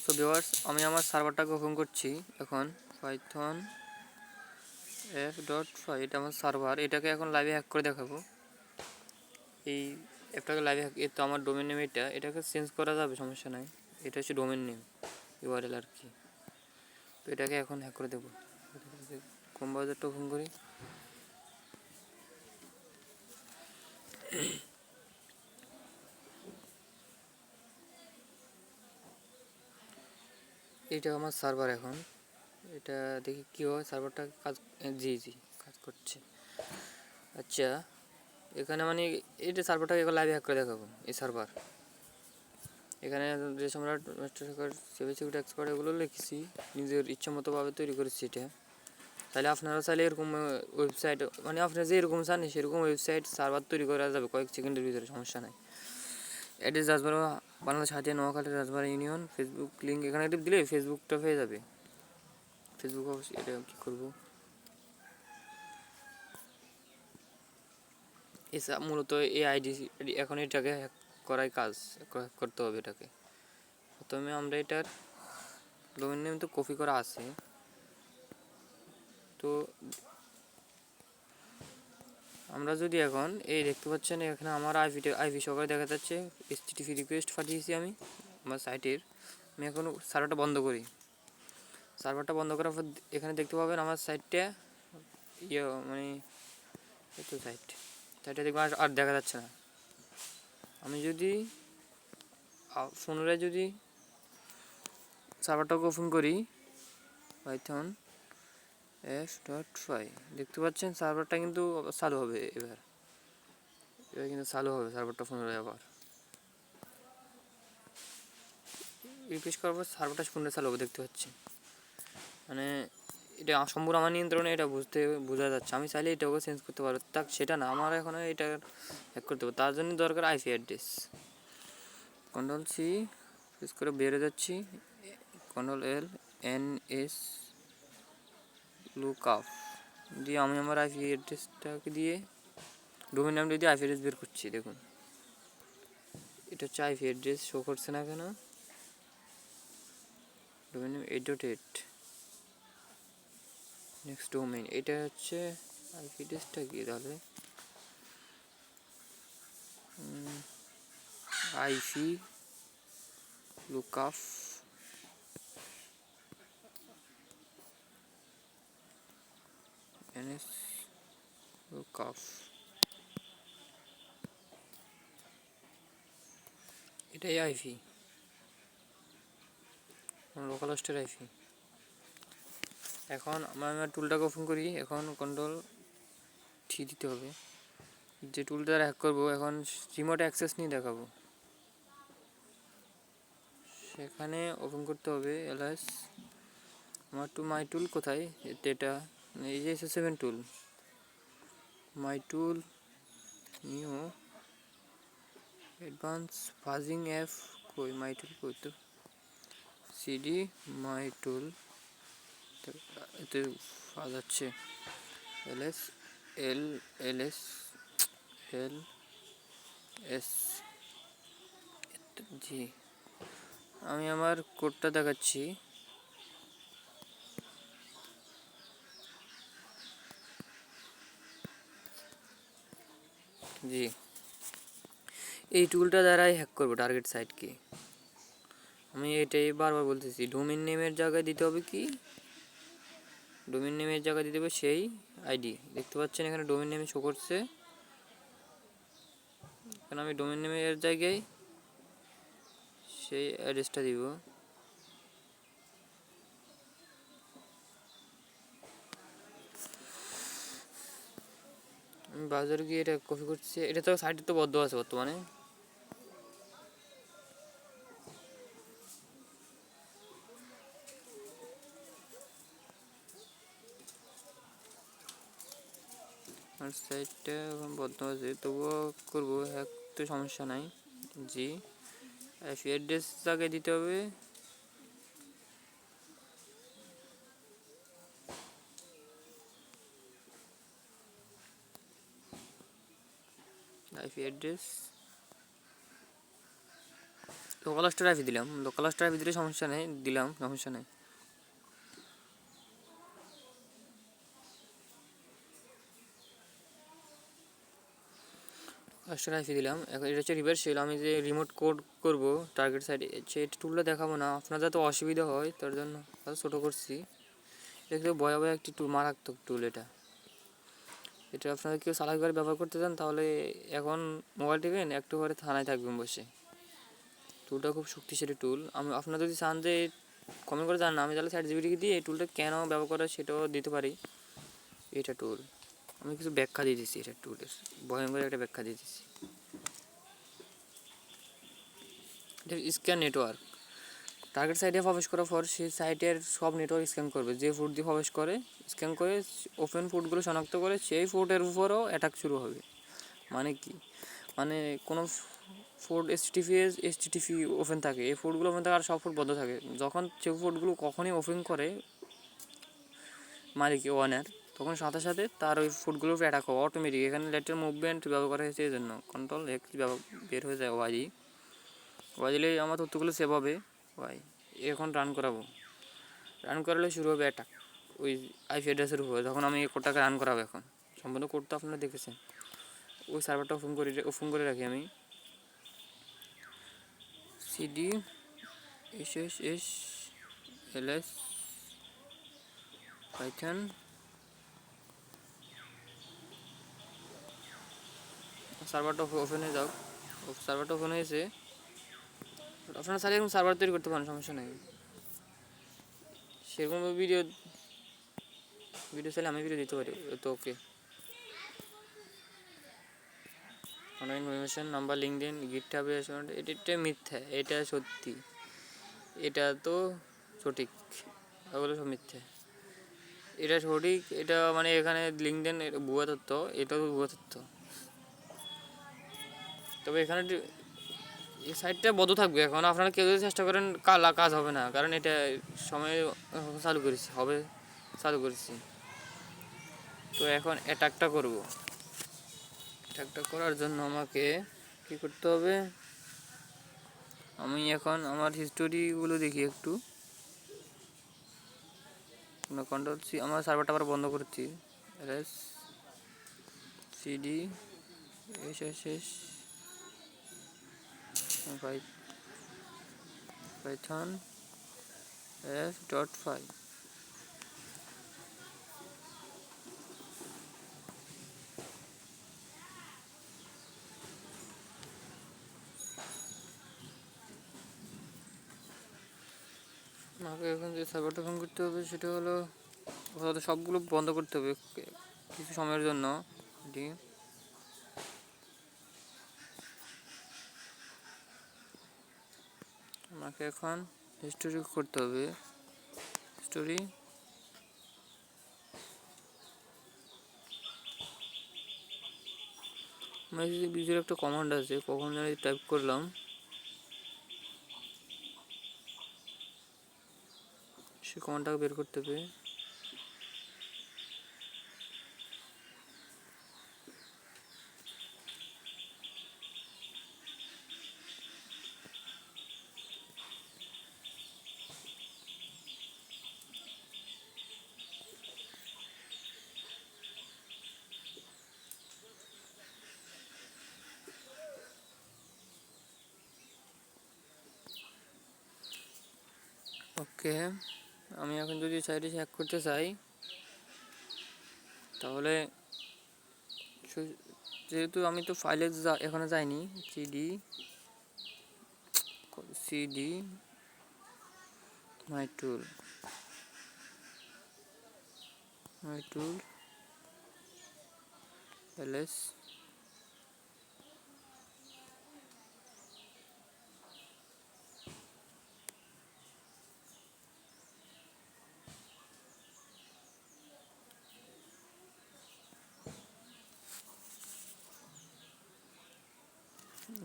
তো ভিউয়ার্স, আমি আমার সার্ভারটাকে ওপেন করছি এখন। পাইথন f.5 এটা আমার সার্ভার, এটাকে এখন লাইভে হ্যাক করে দেখাবো। এই অ্যাপটাকে লাইভে হ্যাক, তো আমার ডোমেন নেম এটাকে চেঞ্জ করা যাবে, সমস্যা নাই। এটা হচ্ছে ডোমেন নেম, ইউআরএল আর কি। তো এটাকে এখন হ্যাক করে দেবো। ক্রোম ব্রাউজারটা ওপেন করি। এইটা আমার সার্ভার এখন। এটা দেখি কী হয়, সার্ভারটা কাজ, জি কাজ করছে। আচ্ছা, এখানে মানে এইটা সার্ভারটাকে এখন লাইভে হ্যাক করে দেখাবো। এই সার্ভার এখানে যে সম্রাট মাস্টার শেখার সিকিউরিটি এক্সপার্ট এগুলো লিখেছি, নিজের ইচ্ছা মতোভাবে তৈরি করেছি এটা। তাহলে আপনারা চাইলে এরকম ওয়েবসাইট, মানে আপনারা যে এরকম চান সেরকম ওয়েবসাইট সার্ভার তৈরি করা যাবে কয়েক সেকেন্ডের ভিতরে, সমস্যা নাই। Address Rajbara, Bangladesh Hatiya, Noakhali, Rajbara union. Facebook link এখানে একটা দিলে ফেসবুকটা পেয়ে যাবে। ফেসবুক অবশ্যই, এটা কী করবো, এসা মূলত এই আইডি এখন এটাকে হ্যাক করাই কাজ করতে হবে। এটাকে প্রথমে আমরা এটার ডোমেন নেম তো কপি করা আছে, তো আমরা যদি এখন এই দেখতে পাচ্ছেন এখানে আমার আইপি সহকারে দেখা যাচ্ছে। HTTP রিকোয়েস্ট পাঠিয়েছি আমি আমার সাইটের। আমি এখন সার্ভারটা বন্ধ করি। সার্ভারটা বন্ধ করার পর এখানে দেখতে পাবেন আমার সাইটটা মানে এত সাইটটা দেখবেন আর দেখা যাচ্ছে না। আমি যদি পুনরায় যদি সার্ভারটাকে ওপেন করি, পাইথন f.5 দেখতে পাচ্ছেন সার্ভারটা কিন্তু চালু হবে। এবার কিন্তু চালু হবে সার্ভারটা পুনরায়। আবার রিফ্রেশ করার পর সার্ভারটা পুনরায় চালু হবে, দেখতে পাচ্ছেন। মানে এটা সম্পূর্ণ আমার নিয়ন্ত্রণে, এটা বোঝা যাচ্ছে। আমি চাইলে এটাকে চেঞ্জ করতে পারবো, তা সেটা না, আমার এখন এটা হ্যাক করতে হবে। তার জন্য দরকার আইপি অ্যাড্রেস। Ctrl+C প্রেস করে বেরিয়ে যাচ্ছি, Ctrl+L NS লুকআপ দিয়ে আমি আমার আইপি অ্যাড্রেসটাকে দিয়ে ডোমেন নাম দিয়ে আইপি অ্যাড্রেস বের করছি। দেখুন এটা হচ্ছে আইপি অ্যাড্রেস, শো করছে না কেন? Domain name 8.8, next domain. এটা হচ্ছে আইপি অ্যাড্রেসটা কি তাহলে, আইপি লুকআপ NS লুকআপ, এটাই আইপি, লোকাল হোস্টের আইপি। এখন আমার টুলটাকে ওপেন করি। এখন Ctrl+T দিতে হবে, যে টুলটা হ্যাক করবো। এখন রিমোট অ্যাক্সেস নিয়ে দেখাবো, সেখানে ওপেন করতে হবে এলএস। আমার মাই টুল কোথায়, এটা এই যে S7 টুল, মাই টুল, নিউ অ্যাডভান্স ফাজিং অ্যাপ, কই মাই টুল, কই তো সিডি মাই টুল, এতে পাওয়া যাচ্ছে এলএস এলএস জি। আমি আমার কোডটা দেখাচ্ছি। জি, এই টুলটা দ্বারাই হ্যাক করবো টার্গেট সাইটকে। আমি এটাই বারবার বলতেছি, ডোমেন নেমের জায়গায় দিতে হবে কি, ডোমেন নেমের জায়গায় দিতে হবে সেই আইডি। দেখতে পাচ্ছেন এখানে ডোমেন নেমে শো করছে, এখানে আমি ডোমেন নেমের জায়গায় সেই অ্যাড্রেসটা দিব। আমি ব্রাউজারে গিয়ে এটা কপি করছি। এটা তো সাইটে তো বদ্ধ আছে বর্তমানে। আর সাইটটা এখন বদ্ধ আছে, তবুও করবো হ্যাক, তো সমস্যা নাই। জি, আইপি অ্যাড্রেস জায়গায় দিতে হবে আইপি অ্যাড্রেস লোকাল স্টোরে দিলাম, লোকাল স্টোরে দিলে সমস্যা নেই, দিলাম সমস্যা নেই। স্টোরে আইপি দিলাম। এখন এটা হচ্ছে রিভার্সেল। আমি যে রিমোট কোড করব টার্গেট সাইডে, সেই টুলটা দেখাবো না, আপনার যাতে অসুবিধা হয় তার জন্য ছোটো করছি। এটা ভয়াবহ একটি টুল, মারাত্মক টুল এটা। এটা আপনারা কেউ চালাকভাবে ব্যবহার করতে চান তাহলে এখন মোবাইল টিপেন, একটু পরে থানায় থাকবেন বসে। টুলটা খুব শক্তিশালী টুল। আমি আপনারা যদি চান যে কমেন্ট করে জানান, আমি তাহলে ChatGPT দিয়ে এই টুলটা কেন ব্যবহার করে সেটাও দিতে পারি। এটা টুল আমি কিছু ব্যাখ্যা দিয়ে দিচ্ছি, এটা টুলের ভয়ঙ্কর একটা ব্যাখ্যা দিয়ে দিচ্ছি। এটা স্ক্যান নেটওয়ার্ক। টার্গেট সাইটে প্রবেশ করার পর সেই সাইটের সব নেটওয়ার্ক স্ক্যান করবে, যে ফুড দিয়ে প্রবেশ করে স্ক্যান করে ওপেন ফুডগুলো শনাক্ত করে সেই ফুডের উপরও অ্যাটাক শুরু হবে। মানে কি, মানে কোনো ফুড HTTP ওপেন থাকে, এই ফুডগুলো ওপেন থাকে আর সব ফুড বন্ধ থাকে। যখন সেই ফুডগুলো কখনই ওপেন করে মালিক ওয়ানের, তখন সাথে সাথে তার ওই ফুডগুলোর উপর অ্যাটাক হবে অটোমেটিক। এখানে লেটার মুভমেন্ট ব্যবহার করা হয়েছে, এই জন্য কন্ট্রোল এক্স বের হয়ে যায় ওয়াই দিলে আমার তথ্যগুলো সেভ হবে। ওয়াই এখন রান করাবো, রান করালে শুরু হবে অ্যাটাক ওই আইপি অ্যাড্রেসের উপরে। যখন আমি এই কোডটাকে রান করাবো, এখন সম্পূর্ণ কোড তো আপনারা দেখেছেন। ওই সার্ভারটা ওপেন করে রাখি আমি। CD SSH ls পাইথন সার্ভারটা ওপেন হয়ে যাও। সার্ভারটা ওপেন হয়েছে, আপনারা চাইলে এরকম সার্ভার তৈরি করতে পারেন, সমস্যা নেই। সেরকম ভিডিও চাইলে আমি ভিডিও দিতে পারি তো। ওকে, কোনো ইনফরমেশন নাম্বার লিঙ্কডিন গিটহাব এটা মিথ্যা, এটা সত্যি, এটা তো সঠিক, ওগুলো সব মিথ্যা। এটা সঠিক, এটা মানে এখানে লিঙ্কডিন ভুয়া তথ্য, এটাও ভুয়া তথ্য। তবে এখানে এই সাইটটা বন্ধ থাকবে। এখন আপনারা কেউ যদি চেষ্টা করেন কাজ হবে না, কারণ এটা সময় চালু করেছি। তো এখন অ্যাটাকটা করব। অ্যাটাকটা করার জন্য আমাকে কি করতে হবে, আমি এখন আমার হিস্টোরিগুলো দেখি একটু। কন্ট্রোল সি, আমার সার্ভারটা আবার বন্ধ করছি। ls cd ssh python f.5। আমাকে এখন যে সার্ভারটা ওপেন করতে হবে সেটা হলো, সবগুলো বন্ধ করতে হবে কিছু সময়ের জন্য। আমাকে এখন হিস্টোরি করতে হবে। হিস্টোরি আমার যদি বিজুর একটা কমান্ড আছে, কখন জানি টাইপ করলাম, সে কমান্ডটাকে বের করতে হবে। ওকে, আমি এখন যদি সাইডে হ্যাক করতে চাই তাহলে, যেহেতু আমি তো ফাইলে এখনো যাইনি, সিডি মাই টুল ls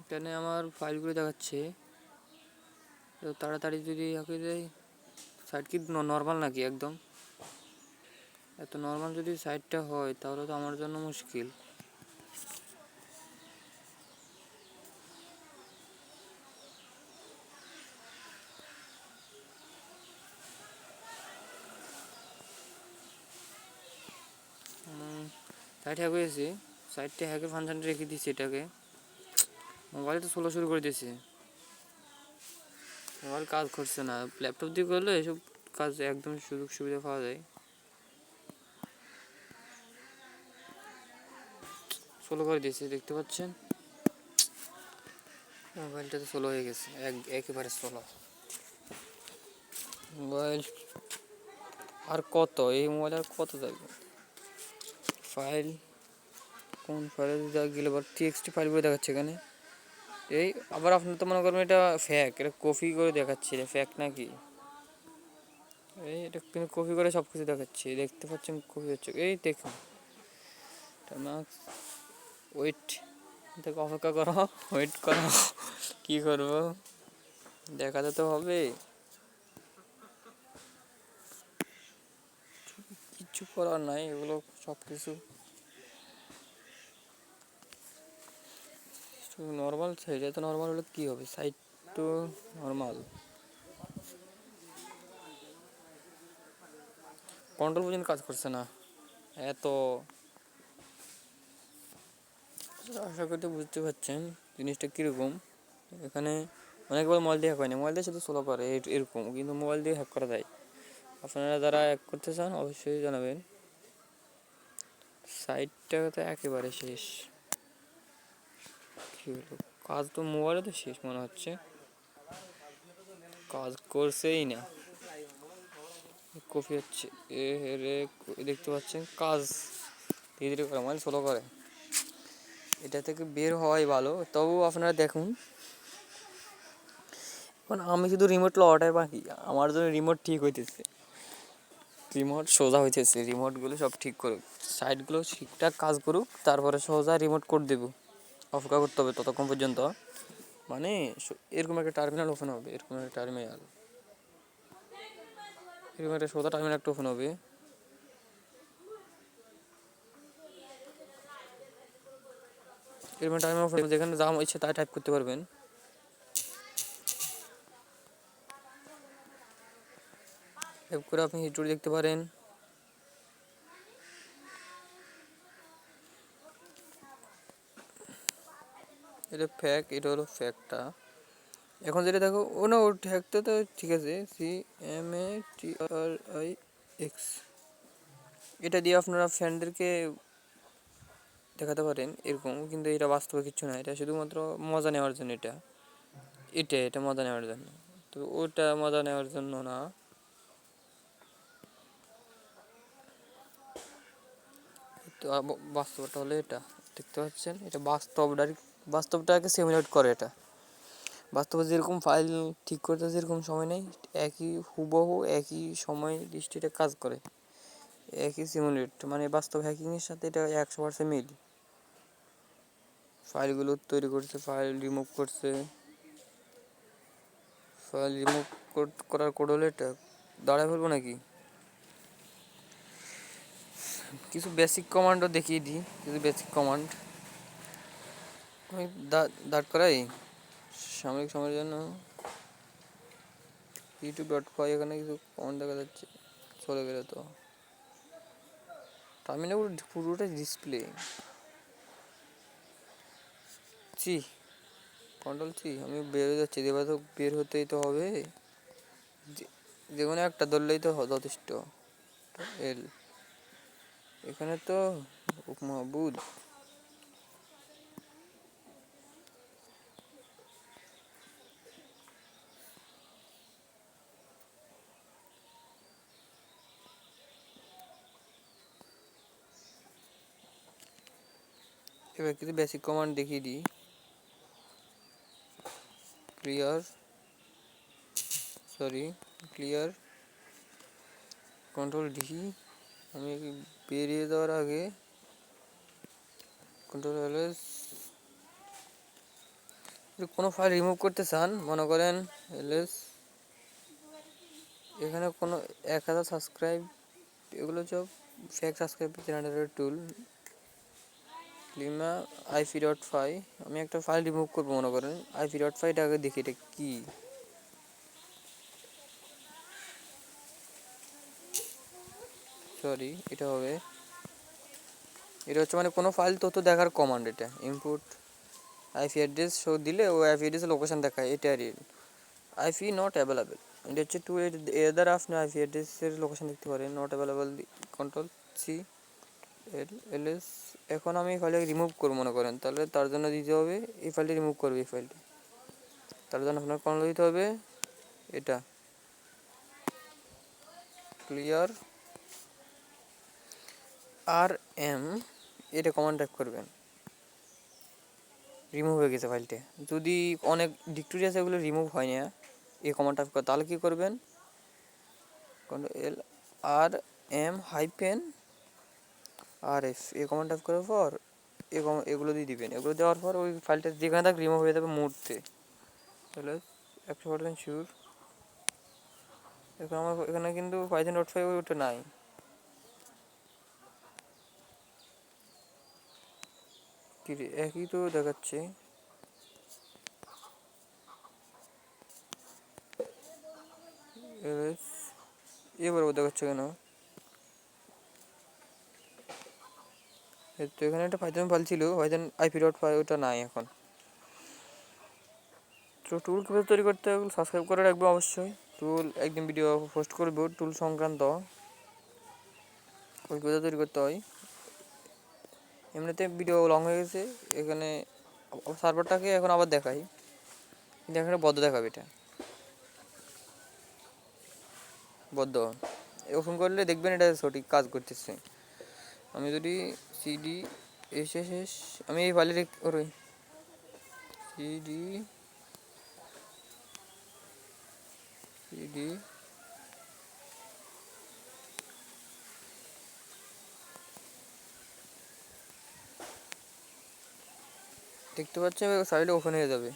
এখানে আমার ফাইলগুলো দেখাচ্ছে। তো তাড়াতাড়ি যদি আঁকে যাই, সাইট কি নর্মাল নাকি একদম? এত নর্মাল যদি সাইটটা হয় তাহলে তো আমার জন্য মুশকিল। সাইড হ্যাক হয়েছে, সাইডটা হ্যাকের ফাংশনটা রেখে দিয়েছি এটাকে। মোবাইলে তো স্লো শুরু করে দিয়েছে, মোবাইল কাজ করছে না। ল্যাপটপ দিয়ে করলে এসব কাজ একদম সুযোগ সুবিধা পাওয়া যায়। স্লো করে দিয়েছি, দেখতে পাচ্ছেন মোবাইলটা তো স্লো হয়ে গেছে, একেবারে স্লো মোবাইল। আর কত এই মোবাইল আর কত যাবে? ফাইল, কোন ফাইলে গেলে আবার টিএক্সটি ফাইল বলে দেখাচ্ছে এখানে। এই আবার আপনার তো মনে করবেন এটা ফ্যাক, এটা কপি করে দেখাচ্ছে, এটা ফ্যাক নাকি? এই এটা কিন্তু কপি করে সব কিছু দেখাচ্ছে, দেখতে পাচ্ছেন কপি হচ্ছে। এই দেখুন ওয়েট, দেখো অপেক্ষা করো, ওয়েট করো, কী করবো দেখাতে তো হবে, কিচ্ছু করার নাই, এগুলো সব কিছু নর্মাল সাইড। এত নর্মাল হলে কী হবে, সাইড তো নর্মাল। কন্ট্রোল পর্যন্ত কাজ করছে না এত। আশা করতে বুঝতে পারছেন জিনিসটা কীরকম। এখানে অনেকবার মোবাইল দিয়ে হ্যাক হয়নি, মোবাইল দিয়ে শুধু স্লো করে এরকম, কিন্তু মোবাইল দিয়ে হ্যাক করা যায়। আপনারা যারা হ্যাক করতে চান অবশ্যই জানাবেন। সাইটটা তো একেবারে শেষ, কী হলো কাজ তো মোবাইলে তো শেষ মনে হচ্ছে, কাজ করছেই না, কপি হচ্ছে। এ রে দেখতে পাচ্ছেন কাজ ধীরে ধীরে করে, মোবাইল স্লো করে। এটা থেকে বের হওয়াই ভালো, তবুও আপনারা দেখুন। এখন আমি শুধু রিমোট লওয়াটাই বাকি, আমার জন্য রিমোট ঠিক হইতেছে, রিমোট সোজা হইতেছে, রিমোটগুলো সব ঠিক করুক, সাইডগুলো ঠিকঠাক কাজ করুক, তারপরে সোজা রিমোট কোড দেবো। অপেক্ষা করতে হবে ততক্ষণ পর্যন্ত, মানে এরকম একটা টার্মিনাল ওপেন হবে, এরকম একটা টার্মিনাল, এরকম একটা সোজা টার্মিনাল একটা ওপেন হবে। এরকম টার্মিনাল ওপেন যেখানে যা ইচ্ছে তাই টাইপ করতে পারবেন। টাইপ করে আপনি হিস্টোরি দেখতে পারেন। এটা ফ্যাক, এটা হলো ফ্যাকটা। এখন যেটা দেখো ও না, ওর ফ্যাকটা তো ঠিক আছে, CMATRIX, এটা দিয়ে আপনারা ফ্রেন্ডদেরকে দেখাতে পারেন এরকম, কিন্তু এটা বাস্তবে কিচ্ছু না, এটা শুধুমাত্র মজা নেওয়ার জন্য। এটা মজা নেওয়ার জন্য, তো ওটা মজা নেওয়ার জন্য না। তো বাস্তবটা হলো এটা, দেখতে পাচ্ছেন এটা বাস্তবটাকে সিমুলেট করে। এটা বাস্তবে যেরকম ফাইল ঠিক করতে যেরকম সময় নেই, একই হুবহু একই সময় দৃষ্টিতে কাজ করে, একই সিমুলেট, মানে বাস্তব হ্যাকিংয়ের সাথে এটা 100% মিল। ফাইলগুলো তৈরি করছে, ফাইল রিমুভ করছে, ফাইল রিমুভ করার কোড হলো এটা। দাঁড়ায় ফেলবো নাকি, কিছু বেসিক কমান্ডও দেখিয়ে দিই, কিছু বেসিক কমান্ড আমি দাঁড় করাই সাময়িক সময়ের জন্য। youtube.py, এখানে কিছু কমান্ড দেখা যাচ্ছে, চলে গেলে তো টার্মিনাল পুরোটা ডিসপ্লে। কন্ট্রোল C, আমি বের হয়ে যাচ্ছি, এবার তো বের হতেই তো হবে, যে কোনো একটা ধরলেই তো যথেষ্ট। এল, এখানে তো মাহবুদ, এবার কিছু বেসিক কমান্ড দেখিয়ে দিই। ক্লিয়ার কন্ট্রোল-D, আমি বেরিয়ে যাওয়ার আগে Ctrl+, কোনো ফাইল রিমুভ করতে চান মনে করেন ls, এখানে কোনো 1000 সাবস্ক্রাইব, এগুলো সব ফেক সাবস্ক্রাইব জেনারেটর টুল। লিমা IP.5, আমি একটা ফাইল রিমুভ করবো মনে করেন IP.5, আগে দেখি এটা কি। এটা হবে এটা হচ্ছে মানে কোনো ফাইল তথ্য দেখার কমান্ড। এটা ইনপুট আইপি অ্যাড্রেস শো দিলে ও আইপি অ্যাড্রেসের লোকেশন দেখায়, এটা রিল আইপি নট অ্যাভেলেবেল। এটা হচ্ছে টু এদার আপনি আইপি অ্যাড্রেসের লোকেশন দেখতে পারেন, not available control C LS. এখন আমি এই ফাইলটাকে রিমুভ করবো মনে করেন, তাহলে তার জন্য দিতে হবে এই ফাইলটি রিমুভ করবে। এই ফাইলটি তার জন্য আপনার কমান্ড দিতে হবে এটা ক্লিয়ার আর এম, এটা কমান্ড টাইপ করবেন। রিমুভ হয়ে গেছে ফাইলটি। যদি অনেক ডিরেক্টরি আছে এগুলো রিমুভ হয় না এই কমান্ড টাইপ করে, তাহলে কী করবেন এল আর এম হাইপেন আর এফ, এই কমান্ড টাইপ করার পর এগুলো দিয়ে দিবেন। এগুলো দেওয়ার পর ওই ফাইলটা যেখানে থাক রিমুভ হয়ে যাবে মুহূর্তে। তাহলে 100% শিওর। এখন আমার এখানে কিন্তু python.5 ওটা নাই। কি রে, একই তো দেখাচ্ছে। এবার দেখাচ্ছে কেন? তো এখানে একটা পাইথন ফাইল ছিল পাইথন IP.5, ওটা নাই এখন। তো টুল কীভাবে তৈরি করতে হবে সাবস্ক্রাইব করে রাখবো অবশ্যই। টুল একদিন ভিডিও পোস্ট করবো টুল সংক্রান্ত, ওই কীভাবে তৈরি করতে হয়। এমনিতে ভিডিও লং হয়ে গেছে, এখানে সার্ভারটাকে এখন আবার দেখাই। কিন্তু এখানে বদ্ধ দেখাবে, এটা বদ্ধ। ওপেন করলে দেখবেন এটা সঠিক কাজ করতেছে। আমি যদি সিডি এসএস, আমি এই ফাইলে ওই সিডি সিডি দেখতে পাচ্ছেন সাইডে ওপেন হয়ে যাবে।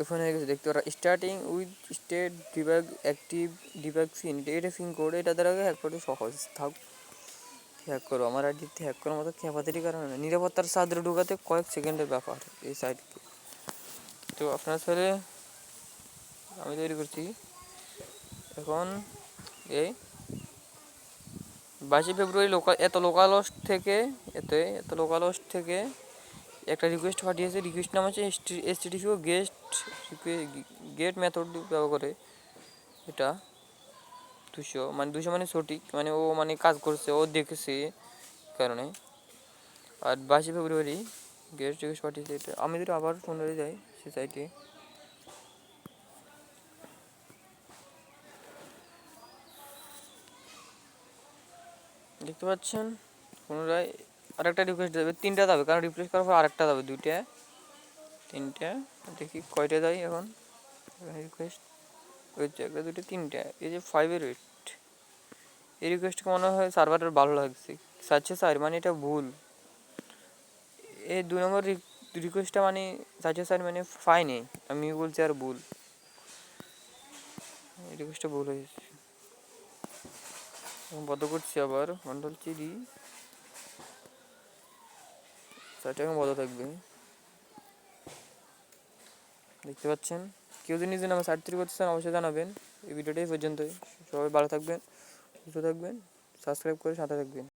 ওপেন হয়ে গেছে দেখতে পারা। Starting with state debug active debug scene, এটা সিন করে এটা দ্বারা হ্যাক করতে সহজ থাক। হ্যাক করো আমার আইডিতে হ্যাক করার মতো ক্যাপাসিটি কারণে নিরাপত্তার সাদরে ঢুকাতে কয়েক সেকেন্ডের ব্যাপার এই সাইটকে। তো আপনার সাথে আমি তৈরি করছি এখন এই 22 ফেব্রুয়ারি এত লোকালহোস্ট থেকে একটা রিকোয়েস্ট পাঠিয়েছে। রিকোয়েস্ট নাম হচ্ছে HTTP গেট মেথড ব্যবহার করে। এটা 200 মানে সঠিক, মানে ও মানে কাজ করছে, ও দেখেছে কারণে। আর 22 ফেব্রুয়ারি গেট রিকোয়েস্ট পাঠিয়েছে। এটা আমি যদি আবার ফোন ধরে যাই সে সাইটে, দেখতে পাচ্ছেন পুনরায় আরেকটা রিকোয়েস্ট দেবে, 3টা যাবে কারণ রিফ্রেশ করার পর আরেকটা যাবে, 2টা 3টা। দেখি কয়টা যায় এখন রিকোয়েস্ট হচ্ছে, 1 2 3টা। এই যে 5-এর ওয়েট, এই রিকোয়েস্টকে মনে হয় সার্ভারের ভালো লাগছে, চাচ্ছে স্যার মানে এটা ভুল। এই 2 নম্বর রিকোয়েস্টটা মানে চাচ্ছে স্যার মানে ফাইনে, আমি বলছি আর ভুল, এই রিকোয়েস্টটা ভুল হয়েছে। বন্ধ করছি আবার কন্ট্রোল চিডি, সাইটটা এখন বন্ধ থাকবে। দেখতে পাচ্ছেন। কেউ যদি নিজের নামে সাইট তৈরি করতে চান অবশ্যই জানাবেন। এই ভিডিওটাই পর্যন্তই। সবাই ভালো থাকবেন, সুস্থ থাকবেন, সাবস্ক্রাইব করে সাথে থাকবেন।